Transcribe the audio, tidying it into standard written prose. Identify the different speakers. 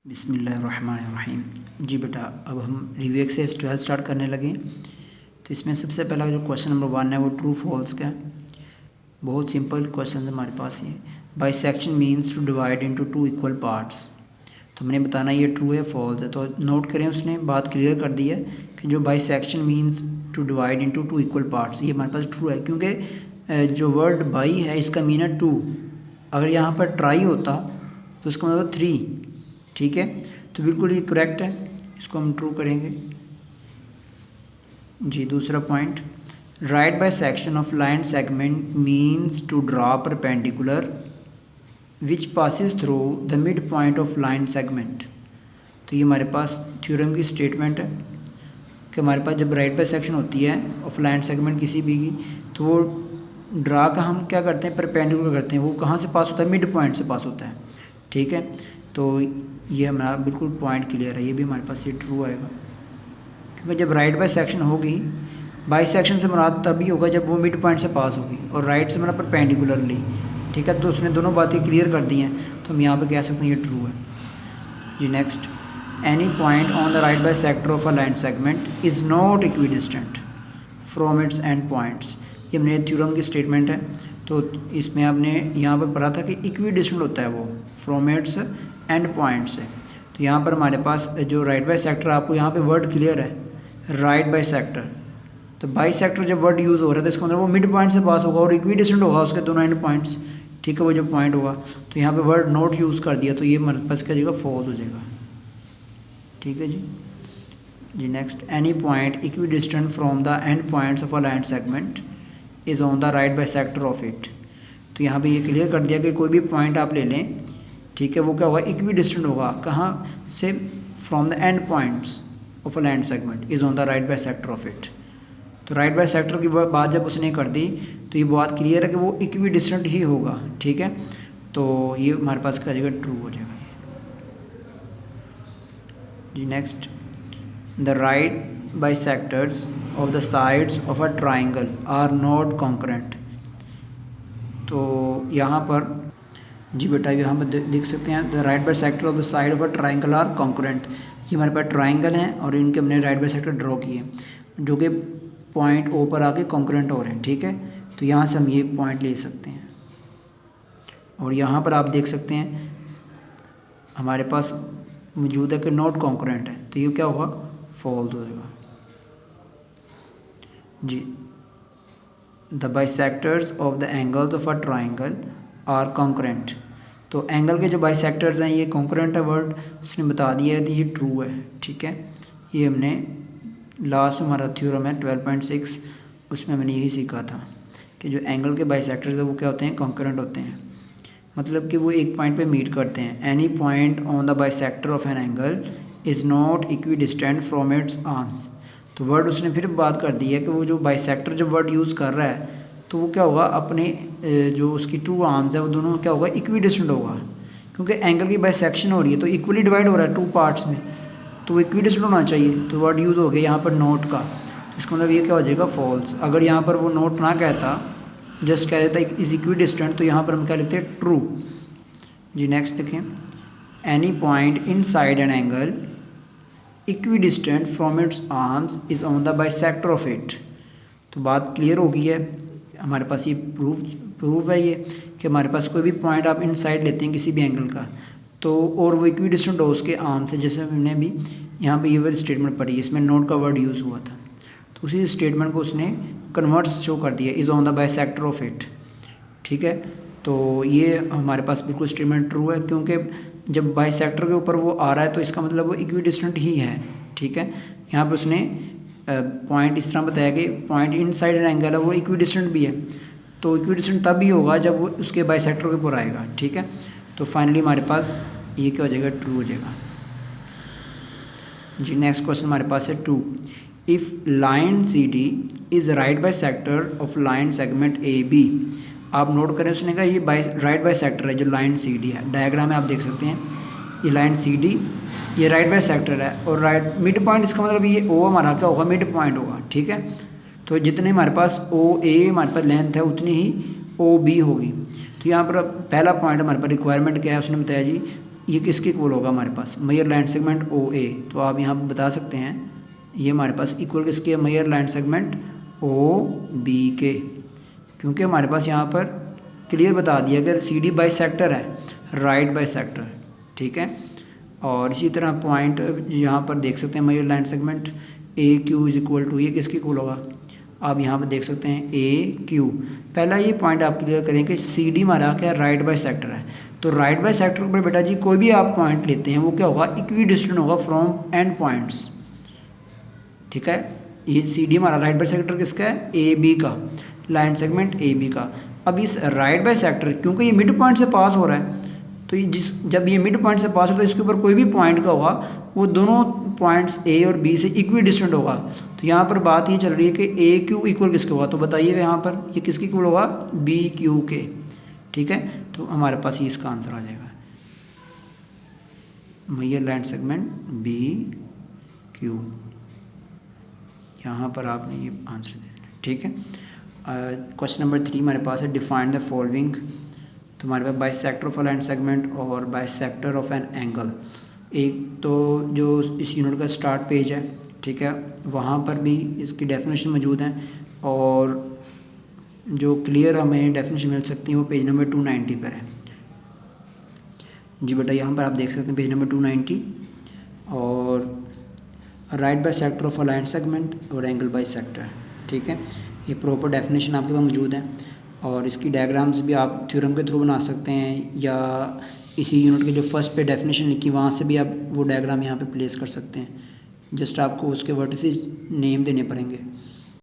Speaker 1: बिस्मिल्लाहिर्रहमानिर्रहीम। जी बेटा, अब हम रिव्यू एक्सरसाइज 12 स्टार्ट करने लगे। तो इसमें सबसे पहला जो क्वेश्चन नंबर 1 है वो ट्रू फॉल्स का है। बहुत सिंपल क्वेश्चन है हमारे पास ये। Bisection means to divide into two equal parts. तो हमने बताना ये ट्रू है फॉल्स है। तो नोट करें, उसने बात क्लियर कर दी है कि जो bisection means to divide into two equal parts, ये हमारे पास ट्रू है, क्योंकि जो वर्ड बाई है इसका मीन है टू। अगर यहाँ पर ट्राई होता तो उसका मतलब 3। ठीक है, तो बिल्कुल ये करेक्ट है, इसको हम ट्रू करेंगे। जी दूसरा point, right bisection of line segment means to draw perpendicular which passes through the mid point of line segment. तो ये हमारे पास थ्योरम की स्टेटमेंट है कि हमारे पास जब राइट बाय सेक्शन होती है ऑफ लाइन सेगमेंट किसी भी की, तो वो ड्रा का हम क्या करते हैं, परपेंडिकुलर करते हैं। वो कहाँ से पास होता है, मिड पॉइंट से पास होता है। ठीक है, तो ये हमारा बिल्कुल पॉइंट क्लियर है, ये भी हमारे पास ये ट्रू आएगा, क्योंकि जब राइट बाय सेक्शन होगी, बाई सेक्शन से मुराद तभी होगा जब वो मिड पॉइंट से पास होगी, और राइट से मुराद परपेंडिकुलरली। ठीक है, तो उसने दोनों बातें क्लियर कर दी हैं, तो हम यहाँ पे कह सकते हैं ये ट्रू है। जी next, any point on the right bisector of a line segment is not equidistant from its end points. ये हमने थ्योरम की स्टेटमेंट है। तो इसमें आपने यहाँ पर पढ़ा था कि इक्विडिस्टेंट होता है वो फ्रॉम इट्स एंड पॉइंट से। तो यहाँ पर हमारे पास जो राइट बाय सेक्टर, आपको यहाँ पे वर्ड क्लियर है राइट बाय सेक्टर। तो बाई सेक्टर जब वर्ड यूज़ हो रहा है तो इसका मतलब वो मिड पॉइंट से पास होगा और इक्विडिस्टेंट होगा उसके दोनों एंड पॉइंट्स। ठीक है, वो जो पॉइंट होगा, तो यहाँ पे वर्ड नोट यूज़ कर दिया, तो ये हमारे पास क्या हो जाएगा, फॉल्स हो जाएगा। ठीक है जी next, any point equidistant from the end points of a line segment is on the right bisector of it. तो यहाँ पे ये क्लियर कर दिया कि कोई भी पॉइंट आप ले लें, ठीक है, वो क्या होगा, इक्विडिस्टेंट होगा। कहाँ से, from the end points of a line segment is on the right bisector of it. तो राइट बाय सेक्टर की बात जब उसने कर दी, तो ये बात क्लियर है कि वो इक्विडिस्टेंट ही होगा। ठीक है, तो ये हमारे पास क्या जाएगा, ट्रू हो जाएगा जी next, the right bisectors of the sides of a triangle are not concurrent. तो यहाँ पर जी बेटा, यहाँ पर देख सकते हैं, the right bisector of the side of a triangle are concurrent. ये हमारे पास ट्राइंगल हैं और इनके हमने राइट बाय सेक्टर ड्रॉ किए, जो कि पॉइंट ओ पर आके कॉन्करेंट हो रहे हैं। ठीक है, तो यहाँ से हम ये पॉइंट ले सकते हैं। और यहाँ पर आप देख सकते हैं हमारे पास मौजूद है कि नॉट कॉन्करेंट है, तो ये क्या होगा, फॉल्स हो जाएगा जी। The bisectors of the angles of a triangle are concurrent. तो एंगल के जो बाइसेक्टर्स हैं ये कॉन्करेंट है, वर्ड उसने बता दिया है, तो ये ट्रू है। ठीक है, ये हमने लास्ट हमारा थ्योरम है 12.6, उसमें हमने यही सीखा था कि जो एंगल के बाइसेक्टर्स है वो क्या होते हैं, कॉन्करेंट होते हैं, मतलब कि वो एक पॉइंट पे मीट करते हैं। Any point on the bisector of an angle is not equidistant from it's arms. तो वर्ड उसने फिर बात कर दी है कि वो जो बाइसेक्टर जब वर्ड यूज़ कर रहा है, तो वो क्या होगा, अपने जो उसकी टू आर्म्स है वो दोनों क्या होगा, इक्विडिस्टेंट होगा, क्योंकि एंगल की बाइसेक्शन हो रही है तो इक्वली डिवाइड हो रहा है टू पार्ट्स में, तो इक्विडिस्टेंट होना चाहिए। तो वर्ड यूज़ हो गया यहाँ पर नोट का, तो इसका मतलब ये क्या हो जाएगा, फॉल्स। अगर यहाँ पर वो नोट ना कहता, जस्ट कह देता इज़ इक्विडिस्टेंट, तो यहाँ पर हम क्या लिखते हैं, ट्रू जी। नेक्स्ट देखें, any point in side an angle equidistant from it's arms is on the bisector of it. तो बात क्लियर हो गई है, हमारे पास ये प्रूफ है ये कि हमारे पास कोई भी पॉइंट आप इन साइड लेते हैं किसी भी एंगल का, तो और वो इक्विडिस्टेंट हो उसके आर्म से, जैसे हमने भी यहाँ पे ये वाली स्टेटमेंट पढ़ी, इसमें नोट का वर्ड यूज़ हुआ था, तो उसी स्टेटमेंट को उसने कन्वर्ट्स शो कर दिया, is on the bisector of it. ठीक है, तो ये हमारे पास बिल्कुल स्टेटमेंट ट्रू है, क्योंकि जब बाइसेक्टर के ऊपर वो आ रहा है तो इसका मतलब वो इक्विडिस्टेंट ही है। ठीक है, यहाँ पे उसने पॉइंट इस तरह बताया कि point in side an angle है वो इक्विडिस्टेंट भी है, तो इक्विडिस्टेंट तब ही होगा जब वो उसके बाइसेक्टर के ऊपर आएगा। ठीक है, तो फाइनली हमारे पास ये क्या हो जाएगा, ट्रू हो जाएगा जी। नेक्स्ट क्वेश्चन हमारे पास है 2, if line C D is right bisector of line segment A B. आप नोट करें, उसने कहा ये राइट बाय सेक्टर है जो लाइन सी डी है, डायग्राम में आप देख सकते हैं, ये लाइन सी डी, ये राइट बाय सेक्टर है, और राइट मिड पॉइंट, इसका मतलब ये ओ हमारा क्या होगा, मिड पॉइंट होगा। ठीक है, तो जितने हमारे पास ओ ए हमारे पास लेंथ है उतनी ही ओ बी होगी। तो यहाँ पर पहला पॉइंट हमारे पास रिक्वायरमेंट क्या है, उसने बताया जी ये किसके इक्वल होगा हमारे पास, major line segment O A. तो आप यहाँ पर बता सकते हैं ये हमारे पास इक्वल किसके, major line segment O B के, क्योंकि हमारे पास यहाँ पर क्लियर बता दिया अगर सी डी बाइसेक्टर है, राइट बाइसेक्टर, ठीक है। और इसी तरह पॉइंट यहाँ पर देख सकते हैं major line segment A Q is equal to, ये किसके इक्वल होगा, आप यहाँ पर देख सकते हैं ए क्यू। पहला ये पॉइंट आप क्लियर करें कि सी डी हमारा क्या राइट बाइसेक्टर है, तो राइट बाइसेक्टर के ऊपर बेटा जी कोई भी आप पॉइंट लेते हैं वो क्या होगा, इक्वी डिस्टेंट होगा फ्रॉम एंड पॉइंट्स, ठीक है। ये सी डी हमारा राइट बाइसेक्टर किसका है, ए बी का, लाइन सेगमेंट ए बी का। अब इस राइट बाइसेक्टर क्योंकि ये मिड पॉइंट से पास हो रहा है, तो ये जब ये मिड पॉइंट से पास होता है इसके ऊपर कोई भी पॉइंट का होगा वो दोनों पॉइंट्स ए और बी से इक्वी डिस्टेंट होगा। तो यहाँ पर बात ये चल रही है कि ए क्यू इक्वल किसके होगा, तो बताइएगा यहाँ पर ये किसके इक्वल होगा, बी क्यू के, ठीक है। तो हमारे पास ये इसका आंसर आ जाएगा, major line segment B Q, यहाँ पर आपने ये आंसर दे दिया, ठीक है। क्वेश्चन नंबर 3 हमारे पास है डिफाइन द फॉलोइंग। तो हमारे पास bisector of a line segment और बाइसेक्टर ऑफ एन एंगल। एक तो जो इस यूनिट का स्टार्ट पेज है, ठीक है, वहाँ पर भी इसकी डेफिनेशन मौजूद है, और जो क्लियर हमें डेफिनेशन मिल सकती है वो पेज नंबर 290 पर है। जी बेटा यहाँ पर आप देख सकते हैं पेज नंबर 290, और right bisector of a line segment और एंगल बाइसेक्टर, ठीक है। ये प्रॉपर डेफिनेशन आपके पास मौजूद है, और इसकी डायग्राम्स भी आप थ्योरम के थ्रू बना सकते हैं, या इसी यूनिट के जो फर्स्ट पे डेफिनेशन लिखी वहाँ से भी आप वो डायग्राम यहाँ पे प्लेस कर सकते हैं। जस्ट आपको उसके वर्टिसेस नेम देने पड़ेंगे।